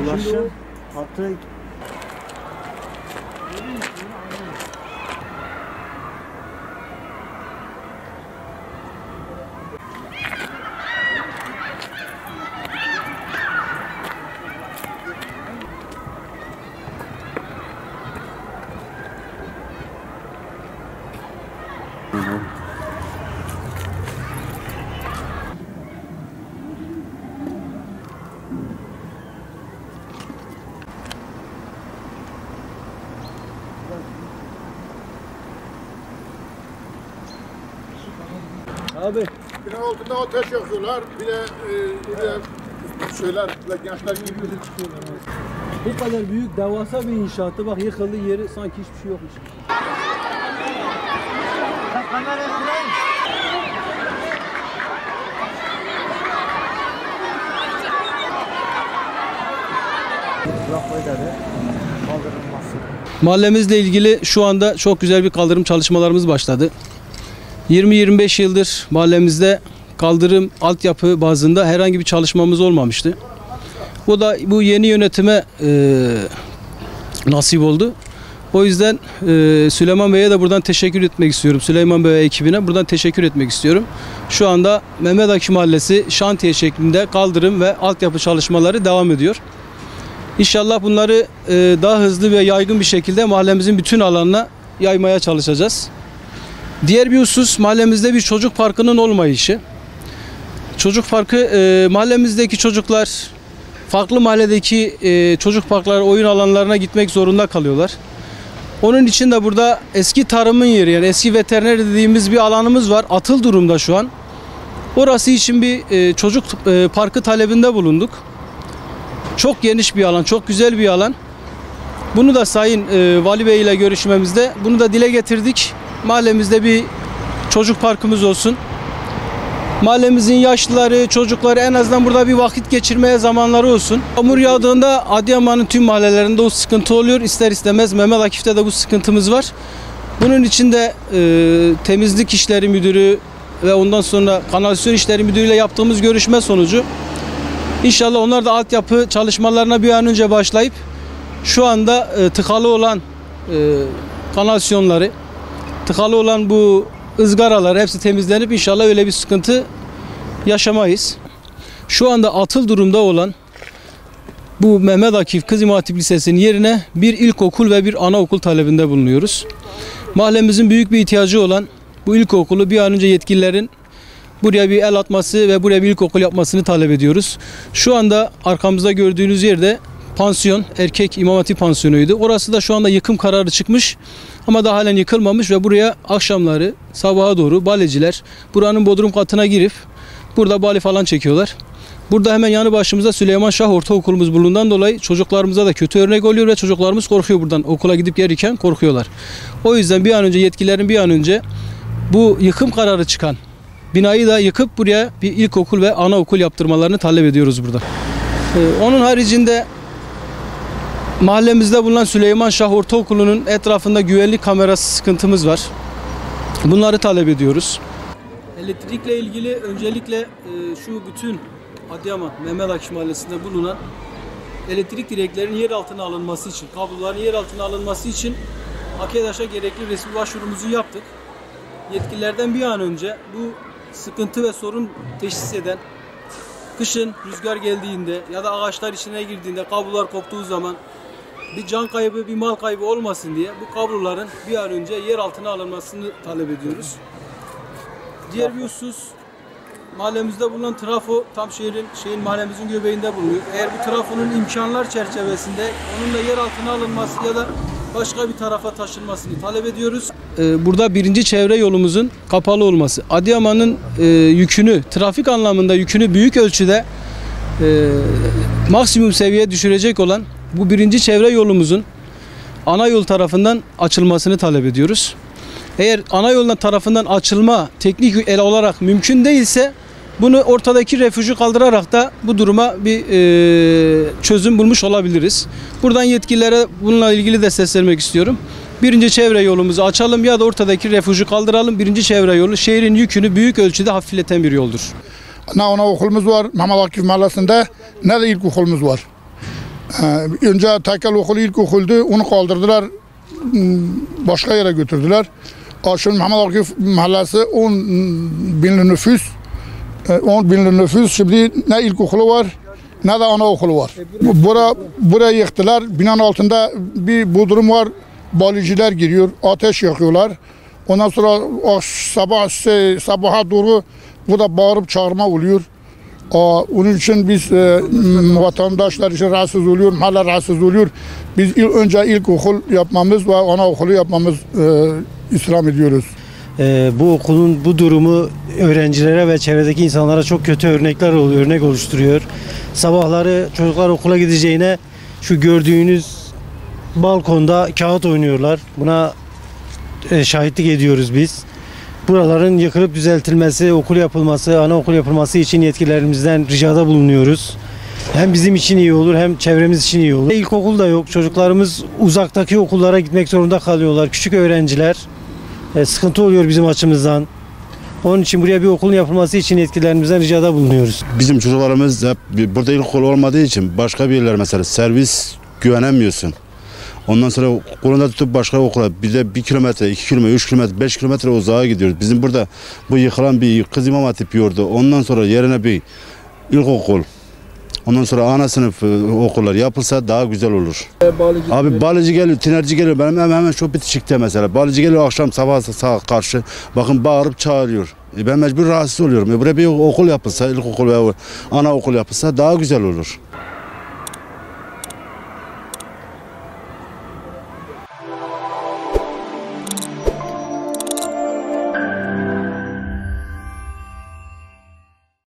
Ulaşım hattı abi. Bina altında ateş yakıyorlar. Bir de şeyler, gençler gibi çıkıyorlar. Bu kadar büyük devasa bir inşaatı bak yıkıldı yeri sanki hiçbir şey yokmuş. Mahallemizle ilgili şu anda çok güzel bir kaldırım çalışmalarımız başladı. 20-25 yıldır mahallemizde kaldırım altyapı bazında herhangi bir çalışmamız olmamıştı. Bu yeni yönetime nasip oldu. O yüzden Süleyman Bey'e de buradan teşekkür etmek istiyorum. Süleyman Bey ekibine buradan teşekkür etmek istiyorum. Şu anda Mehmet Akif Mahallesi şantiye şeklinde kaldırım ve altyapı çalışmaları devam ediyor. İnşallah bunları daha hızlı ve yaygın bir şekilde mahallemizin bütün alanına yaymaya çalışacağız. Diğer bir husus mahallemizde bir çocuk parkının olmayışı. Çocuk parkı mahallemizdeki çocuklar farklı mahalledeki çocuk parkları, oyun alanlarına gitmek zorunda kalıyorlar. Onun için de burada eski tarımın yeri yani eski veteriner dediğimiz bir alanımız var. Atıl durumda şu an. Orası için bir çocuk parkı talebinde bulunduk. Çok geniş bir alan, çok güzel bir alan. Bunu da Sayın Vali Bey ile görüşmemizde bunu da dile getirdik. Mahallemizde bir çocuk parkımız olsun. Mahallemizin yaşlıları, çocukları en azından burada bir vakit geçirmeye zamanları olsun. Yağmur yağdığında Adıyaman'ın tüm mahallelerinde o sıkıntı oluyor. İster istemez Mehmet Akif'te de bu sıkıntımız var. Bunun için de temizlik işleri müdürü ve ondan sonra kanalizasyon işleri müdürüyle yaptığımız görüşme sonucu İnşallah onlar da altyapı çalışmalarına bir an önce başlayıp şu anda tıkalı olan kanalizasyonları, tıkalı olan bu ızgaralar hepsi temizlenip inşallah öyle bir sıkıntı yaşamayız. Şu anda atıl durumda olan bu Mehmet Akif Kız İmam Hatip Lisesi'nin yerine bir ilkokul ve bir anaokul talebinde bulunuyoruz. Mahallemizin büyük bir ihtiyacı olan bu ilkokulu bir an önce yetkililerin buraya bir el atması ve buraya bir ilkokul yapmasını talep ediyoruz. Şu anda arkamızda gördüğünüz yerde pansiyon, erkek İmam Hatip pansiyonuydu. Orası da şu anda yıkım kararı çıkmış ama daha halen yıkılmamış ve buraya akşamları sabaha doğru baleciler buranın bodrum katına girip burada bali falan çekiyorlar. Burada hemen yanı başımızda Süleyman Şah Ortaokulumuz bulunduğundan dolayı çocuklarımıza da kötü örnek oluyor ve çocuklarımız korkuyor buradan okula gidip gelirken korkuyorlar. O yüzden bir an önce yetkililerin bir an önce bu yıkım kararı çıkan binayı da yıkıp buraya bir ilkokul ve anaokul yaptırmalarını talep ediyoruz burada. Onun haricinde mahallemizde bulunan Süleyman Şah Ortaokulu'nun etrafında güvenlik kamerası sıkıntımız var. Bunları talep ediyoruz. Elektrikle ilgili öncelikle şu bütün Adıyaman Mehmet Akif Mahallesi'nde bulunan elektrik direklerinin yer altına alınması için, kabloların yer altına alınması için AKEDAŞ'a gerekli resmi başvurumuzu yaptık. Yetkililerden bir an önce bu sıkıntı ve sorun teşhis eden, kışın rüzgar geldiğinde ya da ağaçlar içine girdiğinde kablolar koptuğu zaman bir can kaybı, bir mal kaybı olmasın diye bu kabloların bir an önce yer altına alınmasını talep ediyoruz. Diğer bir husus, mahallemizde bulunan trafo tam şehrin mahallemizin göbeğinde bulunuyor. Eğer bu trafonun imkanlar çerçevesinde onun da yer altına alınması ya da başka bir tarafa taşınmasını talep ediyoruz. Burada birinci çevre yolumuzun kapalı olması. Adıyaman'ın yükünü, trafik anlamında yükünü büyük ölçüde maksimum seviyeye düşürecek olan bu birinci çevre yolumuzun ana yol tarafından açılmasını talep ediyoruz. Eğer ana yolun tarafından açılma teknik el olarak mümkün değilse bunu ortadaki refüjü kaldırarak da bu duruma bir çözüm bulmuş olabiliriz. Buradan yetkililere bununla ilgili de seslenmek istiyorum. Birinci çevre yolumuzu açalım ya da ortadaki refüjü kaldıralım. Birinci çevre yolu şehrin yükünü büyük ölçüde hafifleten bir yoldur. Ne anaokulumuz var Mehmet Akif Mahallesi'nde ne de ilkokulumuz var. Önce Tekel okulu ilkokuldu. Onu kaldırdılar. Başka yere götürdüler. Şimdi Mehmet Akif mahallesi 10 binli nüfus. 10 binli nüfus. Şimdi ne ilkokulu var ne de anaokulu var. Buraya yıktılar. Binanın altında bir bodrum var. Balıcılar giriyor. Ateş yakıyorlar. Ondan sonra sabaha doğru burada bağırıp çağırma oluyor. Onun için biz vatandaşlar için rahatsız oluyor, mahalle rahatsız oluyor. Biz önce ilkokul yapmamız ve anaokulu yapmamız istirham ediyoruz. Bu okulun bu durumu öğrencilere ve çevredeki insanlara çok kötü örnek oluşturuyor. Sabahları çocuklar okula gideceğine şu gördüğünüz balkonda kağıt oynuyorlar. Buna şahitlik ediyoruz biz. Buraların yıkılıp düzeltilmesi, okul yapılması, anaokul yapılması için yetkililerimizden ricada bulunuyoruz. Hem bizim için iyi olur hem çevremiz için iyi olur. İlkokul da yok. Çocuklarımız uzaktaki okullara gitmek zorunda kalıyorlar. Küçük öğrenciler. Sıkıntı oluyor bizim açımızdan. Onun için buraya bir okulun yapılması için yetkililerimizden ricada bulunuyoruz. Bizim çocuklarımız hep burada ilkokul olmadığı için başka bir yerler mesela servis güvenemiyorsun. Ondan sonra kolunda tutup başka okula bir de 1 kilometre, 2 kilometre, 3 kilometre, 5 kilometre uzağa gidiyoruz. Bizim burada bu yıkılan bir kız imam hatip yurdu. Ondan sonra yerine bir ilkokul. Ondan sonra ana sınıf okullar yapılsa daha güzel olur. Abi balıcı geliyor, tinerci geliyor. Benim hemen şu bitişikte mesela. Balıcı geliyor akşam sabah karşı. Bakın bağırıp çağırıyor. Ben mecbur rahatsız oluyorum. Buraya bir okul yapılsa, ilkokul veya anaokul yapılsa daha güzel olur.